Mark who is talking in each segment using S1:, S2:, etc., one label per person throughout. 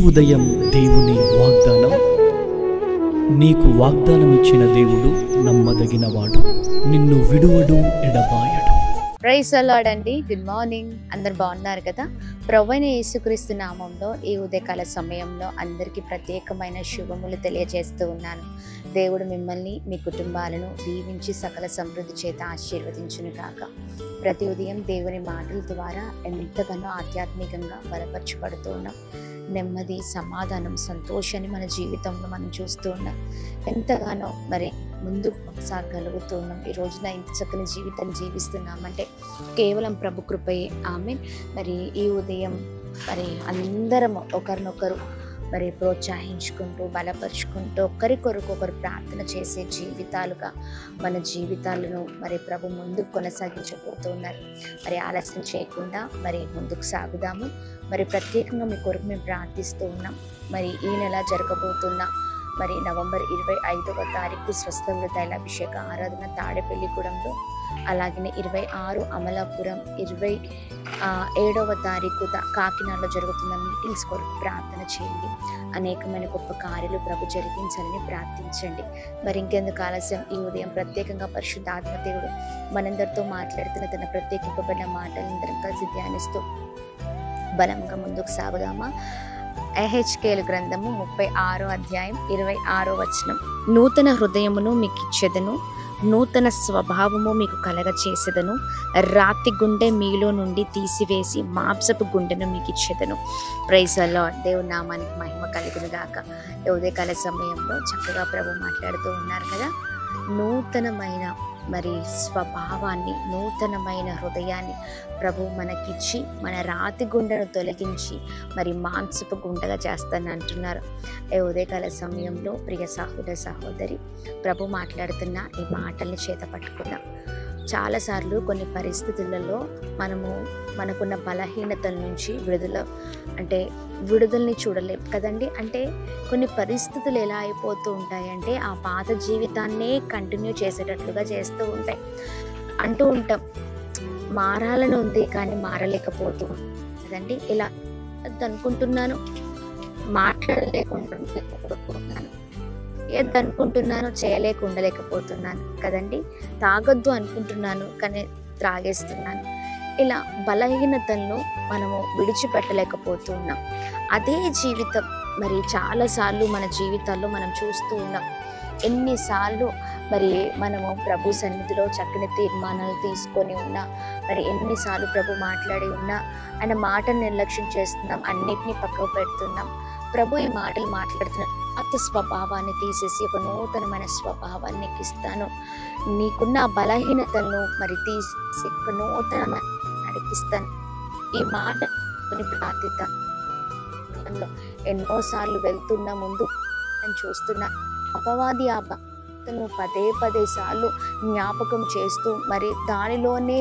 S1: ఉదయం దేవుని వాగ్దానం. నీకు వాగ్దానం ఇచ్చిన దేవుడు నమ్మదగినవాడు, నిన్ను విడువడు, ఎడబాయడు.
S2: ప్రైజ్ ది లార్డ్ అండి. Good morning. అందరు బాగున్నారు కదా? ప్రభువైన యేసుక్రీస్తు నామంలో ఈ ఉదయకాల సమయంలో అందరికీ ప్రత్యేకమైన శుభములు తెలియజేస్తూ ఉన్నాను. దేవుడు మిమ్మల్ని, మీ కుటుంబాలను దీవించి సకల సమృద్ధి చేత ఆశీర్వదించును కాక. ప్రతి ఉదయం దేవుని మాటల ద్వారా ఎంతగానో ఆధ్యాత్మికంగా బలపరచబడుతూ ఉన్నాం. నెమ్మది, సమాధానం, సంతోషాన్ని మన జీవితంలో మనం చూస్తూ ఉన్నాం. ఎంతగానో ముందుకు సాగలుగుతూ ఉన్నాం. ఈ రోజున ఇంత చక్కని జీవితాన్ని జీవిస్తున్నామంటే కేవలం ప్రభు కృపయే. ఆమేన్. ఈ ఉదయం అందరం ఒకరినొకరు ప్రోత్సహించుకుంటూ, బలపరుచుకుంటూ, ఒకరి కొరకు ఒకరు ప్రార్థన చేసే జీవితాలుగా మన జీవితాలను ప్రభు ముందుకు కొనసాగించబోతున్నారు. ఆలస్యం చేయకుండా ముందుకు సాగుదాము. ప్రత్యేకంగా మీ కొరకు మేము ప్రార్థిస్తూ ఉన్నాం. ఈ నెల జరగబోతున్న నవంబర్ 25వ తారీఖు స్వస్థ తైలాభిషేక ఆరాధన తాడేపల్లిగూడెంలో, అలాగే 26 అమలాపురం, 27వ తారీఖు కాకినాడలో జరుగుతున్న మీటింగ్స్ కొరకు ప్రార్థన చేయండి. అనేకమైన గొప్ప కార్యాలు ప్రభు జరిగించాలని ప్రార్థించండి. ఇంకెందుకు ఆలస్యం, ఈ ఉదయం ప్రత్యేకంగా పరిశుద్ధాత్మ దేవుడు మనందరితో మాట్లాడుతున్న తన ప్రత్యేకింపబడిన మాటలందరం కలిసి ధ్యానిస్తూ బలంగా ముందుకు సాగుదామా? ఎహెచ్కేలు గ్రంథము 36వ అధ్యాయం 26వ వచనం. నూతన హృదయమును మీకు ఇచ్చెదను, నూతన స్వభావము మీకు కలగ చేసేదను, రాతి గుండె మీలో నుండి తీసివేసి మాంసపు గుండెను మీకు ఇచ్చేదను. Praise the lord. దేవుని నామానికి మహిమ కలుగును గాక. ఉదయకాల సమయంలో చక్కగా ప్రభు మాట్లాడుతూ ఉన్నారు కదా. నూతనమైన స్వభావాన్ని, నూతనమైన హృదయాన్ని ప్రభు మనకిచ్చి మన రాతి గుండెను తొలగించి మాంసపు గుండెగా చేస్తానని అంటున్నారు. ఉదయకాల సమయంలో ప్రియ సహోదర సహోదరి, ప్రభు మాట్లాడుతున్న ఈ మాటల్ని చేత పట్టుకున్నాం. చాలాసార్లు కొన్ని పరిస్థితులలో మనకున్న బలహీనతల నుంచి విడుదలని చూడలేం కదండి. కొన్ని పరిస్థితులు ఎలా అయిపోతూ ఉంటాయంటే ఆ పాత జీవితాన్నే కంటిన్యూ చేసేటట్లుగా చేస్తూ ఉంటాయి. అంటూ ఉంటాం, మారాలని ఉంది కానీ మారలేకపోతూ కదండి. ఇలా అనుకుంటున్నాను, మాట్లాడలేకుంటున్నాను, ఏదనుకుంటున్నానో చేయలేకుండలేకపోతున్నాను కదండి. తాగొద్దు అనుకుంటున్నాను కానీ త్రాగేస్తున్నాను. ఇలా బలహీనతలను మనము విడిచిపెట్టలేకపోతూ ఉన్నాం. అదే జీవితం చాలాసార్లు మన జీవితాల్లో మనం చూస్తూ ఉన్నాం. ఎన్నిసార్లు మనము ప్రభు సన్నిధిలో చక్కని తీర్మానాలు తీసుకొని ఉన్నా, ఎన్నిసార్లు ప్రభు మాట్లాడి ఉన్నా ఆయన మాటను నిర్లక్ష్యం చేస్తున్నాం, అన్నిటినీ పక్కకు పెడుతున్నాం. ప్రభు ఈ మాటలు మాట్లాడుతున్నాడు. పాత స్వభావాన్ని తీసేసి ఒక నూతనమైన స్వభావాన్ని నీకు ఇస్తాను, నీకున్న బలహీనతలను తీసేసి ఒక నూతనమైన నడిపిస్తాను. ఈ మాట ప్రార్థిస్తాను. ఎన్నోసార్లు వెళ్తున్నా ముందు నేను చూస్తున్నా అపవాది ఆ భక్తులను పదే సార్లు జ్ఞాపకం చేస్తూ దానిలోనే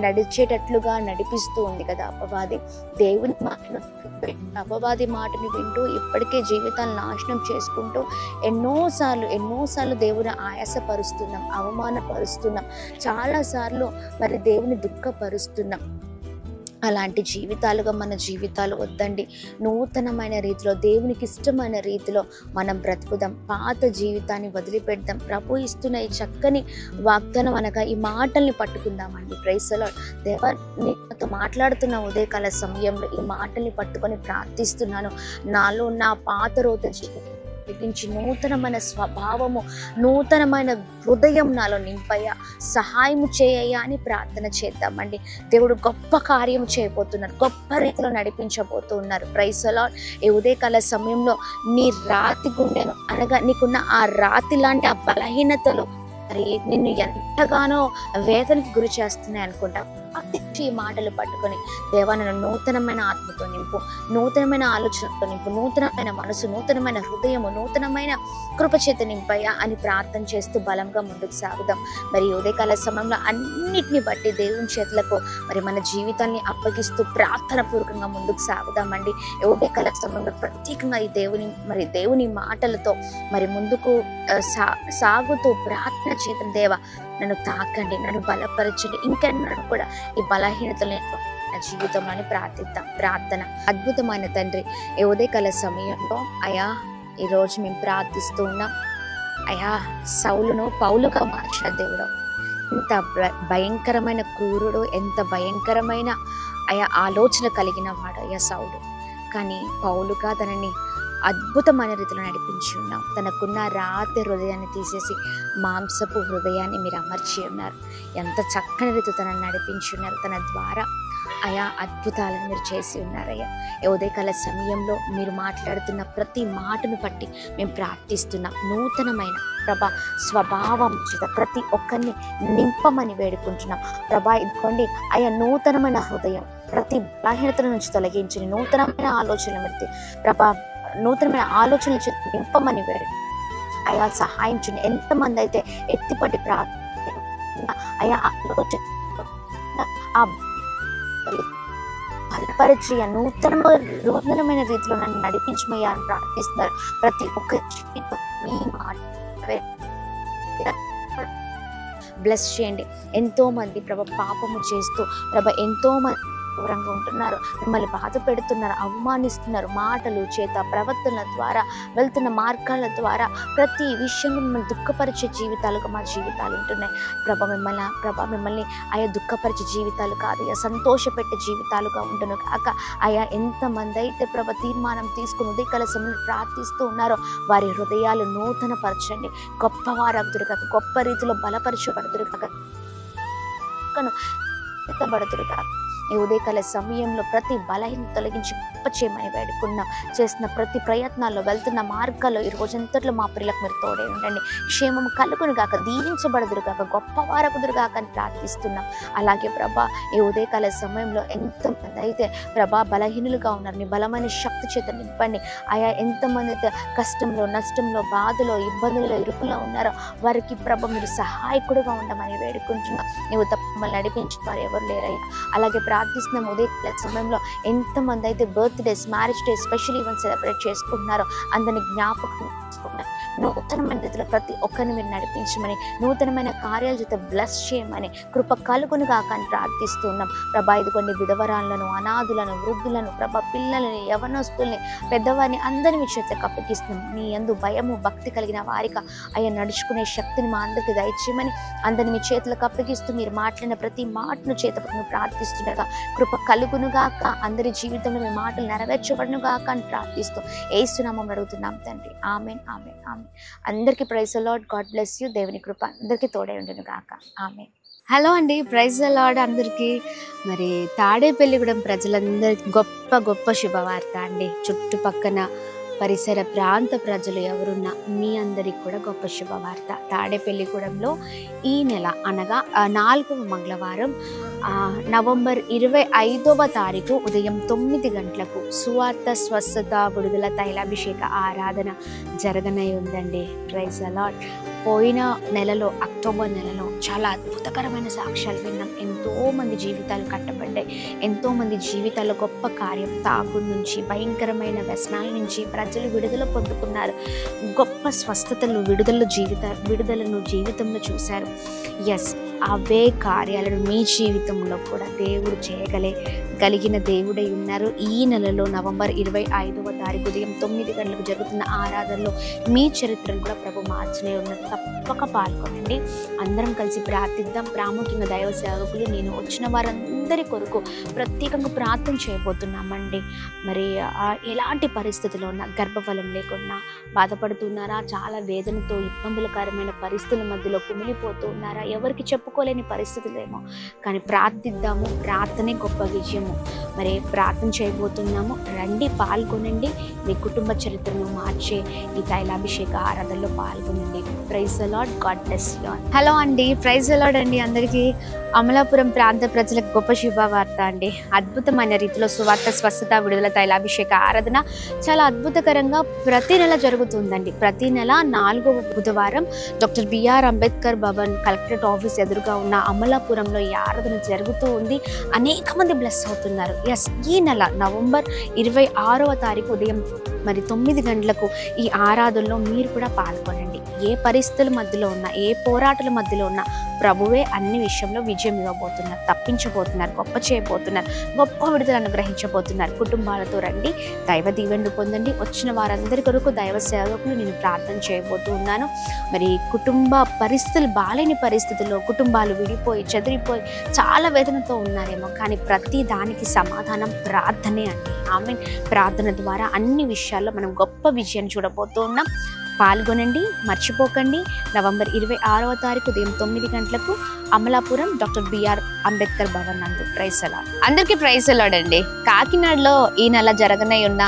S2: నడిచేటట్లుగా నడిపిస్తూ ఉంది కదా అపవాది. దేవుని అపవాది మాటను వింటూ ఇప్పటికే జీవితాలను నాశనం చేసుకుంటూ ఎన్నోసార్లు దేవుని ఆయాసపరుస్తున్నాం, అవమానపరుస్తున్నాం, చాలాసార్లు దేవుని దుఃఖపరుస్తున్నాం. అలాంటి జీవితాలుగా మన జీవితాలు వద్దండి. నూతనమైన రీతిలో, దేవునికి ఇష్టమైన రీతిలో మనం బ్రతుకుదాం. పాత జీవితాన్ని వదిలిపెడదాం. ప్రభు ఇస్తున్న ఈ చక్కని వాగ్దానం అనగా ఈ మాటల్ని పట్టుకుందామండి. Praise the lord. దేవా, నీతో మాట్లాడుతున్న ఉదయకాల సమయంలో ఈ మాటల్ని పట్టుకొని ప్రార్థిస్తున్నాను. నాలో నా పాత రోజు జీవించి నూతనమైన స్వభావము, నూతనమైన హృదయం నాలో నింపయ్యా, సహాయము చేయయ్యా అని ప్రార్థన చేద్దామండి. దేవుడు గొప్ప కార్యం చేయబోతున్నారు, గొప్ప రీతిలో నడిపించబోతూ ఉన్నారు. Praise the Lord. ఈ ఉదయకాల సమయంలో నీ రాతి గుండెను అనగా నీకున్న ఆ రాతి లాంటి ఆ బలహీనతలు నిన్ను ఎంతగానో వేదనకి గురి చేస్తున్నాయి అనుకుంటా. ఈ మాటలు పట్టుకొని, దేవా నన్ను నూతనమైన ఆత్మతో నింపు, నూతనమైన ఆలోచనతో నింపు, నూతనమైన మనసు, నూతనమైన హృదయము, నూతనమైన కృపచేత నింపయ్యా అని ప్రార్థన చేస్తూ బలంగా ముందుకు సాగుదాం. ఉదయకాల సమయంలో అన్నిటిని బట్టి దేవుని చేతులకు మన జీవితాన్ని అప్పగిస్తూ ప్రార్థన పూర్వకంగా ముందుకు సాగుదామండి. ఉదయకాల సమయంలో ప్రత్యేకంగా ఈ దేవుని మాటలతో ముందుకు సాగుతూ ప్రార్థన చేద్దాం. దేవా, నన్ను తాకండి, నన్ను బలపరచండి. ఇంకెన్నడూ కూడా ఈ బలహీనతలు నా జీవితంలోని ప్రార్థన. అద్భుతమైన తండ్రి, ఈ ఉదయకాల సమయంలో అయా ఈరోజు మేము ప్రార్థిస్తూ ఉన్నాం. అయా సౌలును పౌలుగా మార్చిన దేవుడు, ఎంత భయంకరమైన క్రూరుడు, ఎంత భయంకరమైన అయా ఆలోచన కలిగిన వాడు అయ్యా సౌలు. కానీ పౌలుగా తనని అద్భుతమైన రీతిలో నడిపించి ఉన్నాం. తనకున్న రాతి హృదయాన్ని తీసేసి మాంసపు హృదయాన్ని మీరు అమర్చి ఉన్నారు. ఎంత చక్కని రీతి తనని నడిపించి ఉన్నారు. తన ద్వారా అయా అద్భుతాలను మీరు చేసి ఉన్నారయ్యా. ఉదయకాల సమయంలో మీరు మాట్లాడుతున్న ప్రతి మాటను బట్టి మేము ప్రార్థిస్తున్నాం. నూతనమైన ప్రభా స్వభావం చేత ప్రతి ఒక్కరిని నింపమని వేడుకుంటున్నాం. ప్రభా ఇదిగోండి అయా నూతనమైన హృదయం, ప్రతి బలహీనత నుంచి తొలగించి నూతనమైన ఆలోచనలు పెడితే ప్రభా నూతనమైన ఆలోచనలు నింపమని వేడు అయా సహాయం చేయండి. ఎంతమంది అయితే ఎత్తిపట్టి అయా ఆలోచన బలపరిచి నూతనమైన రీతిలో నన్ను నడిపించమయ్యా అని ప్రార్థిస్తున్నారు. ప్రతి ఒక్క మీ మాట బ్లెస్ చేయండి. ఎంతో మంది ప్రభ పాపము చేస్తూ ప్రభ ఎంతో మంది దూరంగా ఉంటున్నారు, మిమ్మల్ని బాధ పెడుతున్నారు, అవమానిస్తున్నారు. మాటలు చేత ప్రవర్తనల ద్వారా వెళ్తున్న మార్గాల ద్వారా ప్రతి విషయంలో మిమ్మల్ని దుఃఖపరిచే జీవితాలుగా మా జీవితాలు ఉంటున్నాయి. మిమ్మల్ని ఆయా దుఃఖపరిచే జీవితాలు కాదు, అయ్యా సంతోషపెట్టే జీవితాలుగా ఉంటును కాక. అయా ఎంతమంది అయితే ప్రభ తీర్మానం తీసుకుని ఉదయకాల సమయంలో ప్రార్థిస్తూ ఉన్నారో వారి హృదయాలు నూతన పరచండి. గొప్పవారగుదురు కాక, గొప్ప రీతిలో బలపరచబడుదురు కాక, బడుదురు కాక. ఈ ఉదయకాల సమయంలో ప్రతి బలహీన తొలగించి గొప్ప చేయమని వేడుకున్నాం. చేసిన ప్రతి ప్రయత్నాల్లో వెళ్తున్న మార్గాల్లో ఈ రోజంతట్లో మా పిల్లలకు మీరు తోడే ఉండండి. క్షేమం కలుగును గాక, దీవించబడదురు గాక, గొప్ప వారకుదురు గాక అని ప్రార్థిస్తున్నాం. అలాగే ప్రభా ఈ ఉదయకాల సమయంలో ఎంతమంది అయితే ప్రభా బలహీనులుగా ఉన్నారు, నీ బలమైన శక్తి చేత నింపండి. ఆయా ఎంతమంది అయితే కష్టంలో, నష్టంలో, బాధలో, ఇబ్బందుల్లో, ఇరుకులో ఉన్నారో వారికి ప్రభ మీరు సహాయకుడుగా ఉండమని వేడుకుంటున్నాం. నీవు తప్ప నడిపించిన వారు ఎవరు లేరయ్యా. అలాగే ప్రార్థిస్తున్నాం ఉదయ సమయంలో ఎంతమంది అయితే birthdays, marriage days, special events celebrate చేసుకుంటున్నారో అందరినీ జ్ఞాపకం చేసుకుంటున్నారు. నూతనమైన రీతిలో ప్రతి ఒక్కరిని మీరు నడిపించమని, నూతనమైన కార్యాల చేత బ్లెస్ చేయమని, కృప కలుగును కాక అని ప్రార్థిస్తున్నాం. ప్రభా ఇదిగోండి విధవరాలను, అనాథులను, వృద్ధులను, ప్రభా పిల్లలని, యవనస్తుల్ని, పెద్దవారిని అందరినీ మీ చేతులకు అప్పగిస్తున్నాం. నీ యందు భయము భక్తి కలిగిన వారిగా అయ్యా నడుచుకునే శక్తిని మా అందరికి దయచేయమని అందరిని మీ చేతులకు అప్పగిస్తూ మీరు మాట్లాడిన ప్రతి మాటను చేతపట్టును ప్రార్థిస్తుండగా కృప కలుగునుగాక, అందరి జీవితంలో మీ మాటలు నెరవేర్చబడునుగాక అని ప్రార్థిస్తూ యేసు నామములో అడుగుతున్నాం తండ్రి. Amen, amen, amen. అందరికీ praise the Lord. God bless you. దేవుని కృప అందరికీ తోడై ఉండునుగాక. ఆమెన్. హలో అండి, ప్రైజ్ ది లార్డ్ అందరికీ. మరి తాడేపల్లిగూడెం ప్రజలందరికీ గొప్ప గొప్ప శుభవార్త అండి. చుట్టుపక్కన పరిసర ప్రాంత ప్రజలు ఎవరున్నా మీ అందరికి కూడా గొప్ప శుభవార్త. తాడేపల్లిగూడెంలో ఈ నెల అనగా 4వ మంగళవారం నవంబర్ 25వ తారీఖు ఉదయం 9 గంటలకు సువార్త స్వస్థత విడుదల తైలాభిషేక ఆరాధన జరగనై ఉందండి. Praise the Lord. పోయిన నెలలో, అక్టోబర్ నెలలో చాలా అద్భుతకరమైన సాక్ష్యాలు విన్నాం. ఎంతోమంది జీవితాలు కట్టబడ్డాయి, ఎంతోమంది జీవితాల్లో గొప్ప కార్యం, తాగు నుంచి, భయంకరమైన వ్యసనాల నుంచి ప్రజలు విడుదల పొందుకున్నారు. గొప్ప స్వస్థతలు, విడుదలను జీవితంలో చూశారు. ఎస్, అవే కార్యాలను మీ జీవితంలో కూడా దేవుడు చేయగలిగిన దేవుడై ఉన్నారు. ఈ నెలలో నవంబర్ 25వ తారీఖు ఉదయం 9 గంటలకు జరుగుతున్న ఆరాధనలో మీ చరిత్రను కూడా ప్రభు మార్చనే ఉన్నారు. తప్పక పాల్గొనండి. అందరం కలిసి ప్రార్థిద్దాం. ప్రాముఖ్యంగా దైవ సేవకులు, నేను వచ్చిన వారందరి కొరకు ప్రత్యేకంగా ప్రార్థన చేయబోతున్నామండి. మరి ఎలాంటి పరిస్థితిలో ఉన్నా, గర్భఫలం లేకుండా బాధపడుతున్నారా, చాలా వేదనతో ఇబ్బందులకరమైన పరిస్థితుల మధ్యలో కుమిలిపోతూ ఉన్నారా, ఎవరికి చెప్పుకోలేని పరిస్థితులేమో, కానీ ప్రార్థిద్దాము. ప్రార్థనే గొప్ప విజయము. మరి ప్రార్థన చేయబోతున్నాము. రండి, పాల్గొనండి. మీ కుటుంబ చరిత్రను మార్చే ఈ తైలాభిషేక ఆరాధనలో పాల్గొనండి. Praise the Lord. God bless you. Hello అండి, ప్రైజ్ ది లార్డ్ అండి. అందరికీ అమలాపురం ప్రాంత ప్రజలకు గొప్ప శుభవార్త అండి. అద్భుతమైన రీతిలో సువార్త స్వస్థత విడుదల తైలాభిషేక ఆరాధన చాలా అద్భుతకరంగా ప్రతి నెల జరుగుతుందండి. ప్రతి నెల 4వ బుధవారం doctor BR Ambedkar Bhavan collectorate office ఎదురుగా ఉన్న అమలాపురంలో ఈ ఆరాధన జరుగుతూ ఉంది. అనేక మంది బ్లెస్ అవుతున్నారు. ఎస్, ఈ నెల నవంబర్ 26వ తారీఖు ఉదయం 9 గంటలకు ఈ ఆరాధనలో మీరు కూడా పాల్గొనండి. ఏ పరిస్థితుల మధ్యలో ఉన్నా, ఏ పోరాటాల మధ్యలో ఉన్నా ప్రభువే అన్ని విషయంలో విజయం ఇవ్వబోతున్నారు, తప్పించబోతున్నారు, గొప్ప చేయబోతున్నారు, గొప్ప విడుదల అనుగ్రహించబోతున్నారు. కుటుంబాలతో రండి, దైవ దీవెనలు పొందండి. వచ్చిన వారందరి కొరకు దైవ సేవకులు నేను ప్రార్థన చేయబోతూ ఉన్నాను. మరి కుటుంబ పరిస్థితులు బాలేని పరిస్థితుల్లో కుటుంబాలు విడిపోయి చెదిరిపోయి చాలా వేదనతో ఉన్నారేమో, కానీ ప్రతి దానికి సమాధానం ప్రార్థనే అండి. ఆమె ప్రార్థన ద్వారా అన్ని విషయాల్లో మనం గొప్ప విజయాన్ని చూడబోతూ ఉన్నాం. పాల్గొనండి, మర్చిపోకండి. నవంబర్ 26వ తారీఖు ఉదయం 9 గంటలకు అమలాపురం డాక్టర్ బిఆర్ అంబేద్కర్ భవన్ నందు. ప్రైజ్ అలాడ్. అందరికీ ప్రైజ్ అలాడ్ అండి. కాకినాడలో ఈ నెల జరగనే ఉన్న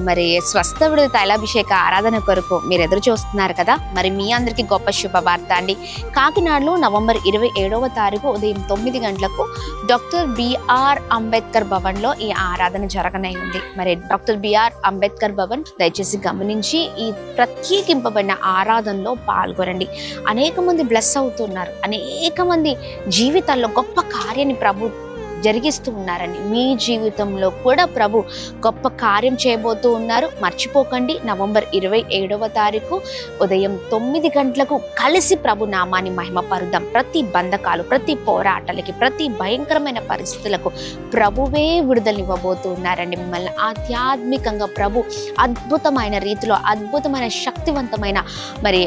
S2: మరి స్వస్థ విడుదల తైలాభిషేక ఆరాధన కొరకు మీరు ఎదురు చూస్తున్నారు కదా. మరి మీ అందరికీ గొప్ప శుభవార్త అండి. కాకినాడలో నవంబర్ 27వ తారీఖు ఉదయం 9 గంటలకు డాక్టర్ బిఆర్ అంబేద్కర్ భవన్ లో ఈ ఆరాధన జరగనై ఉంది. మరి డాక్టర్ బిఆర్ అంబేద్కర్ భవన్ దయచేసి గమనించి ఈ ప్రత్యేకింపబడిన ఆరాధనలో పాల్గొనండి. అనేక మంది బ్లెస్ అవుతున్నారు, అనేక మంది జీవితాల్లో గొప్ప కార్యాన్ని ప్రభు జరిగిస్తూ ఉన్నారండి. మీ జీవితంలో కూడా ప్రభు గొప్ప కార్యం చేయబోతూ ఉన్నారు. మర్చిపోకండి, నవంబర్ 27వ తారీఖు ఉదయం 9 గంటలకు కలిసి ప్రభు నామాన్ని మహిమపరుద్దాం. ప్రతి బంధకాలు, ప్రతి పోరాటాలకి, ప్రతి భయంకరమైన పరిస్థితులకు ప్రభువే విడుదలనివ్వబోతూ ఉన్నారండి. మిమ్మల్ని ఆధ్యాత్మికంగా ప్రభు అద్భుతమైన రీతిలో, అద్భుతమైన శక్తివంతమైన మరి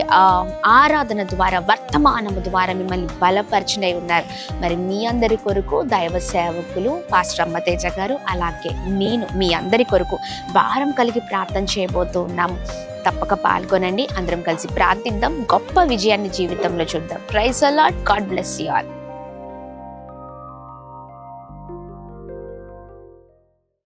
S2: ఆరాధన ద్వారా, వర్తమానము ద్వారా మిమ్మల్ని బలపరిచినై ఉన్నారు. మరి మీ అందరి కొరకు దైవ సేవకులు పాస్టర్ అమ్మతేజ గారు, అలాగే నేను మీ అందరి కొరకు భారం కలిగి ప్రార్థన చేయబోతూ ఉన్నాము. తప్పక పాల్గొనండి. అందరం కలిసి ప్రార్థిద్దాం. గొప్ప విజయాన్ని జీవితంలో చూద్దాం. Praise the Lord. God bless you all.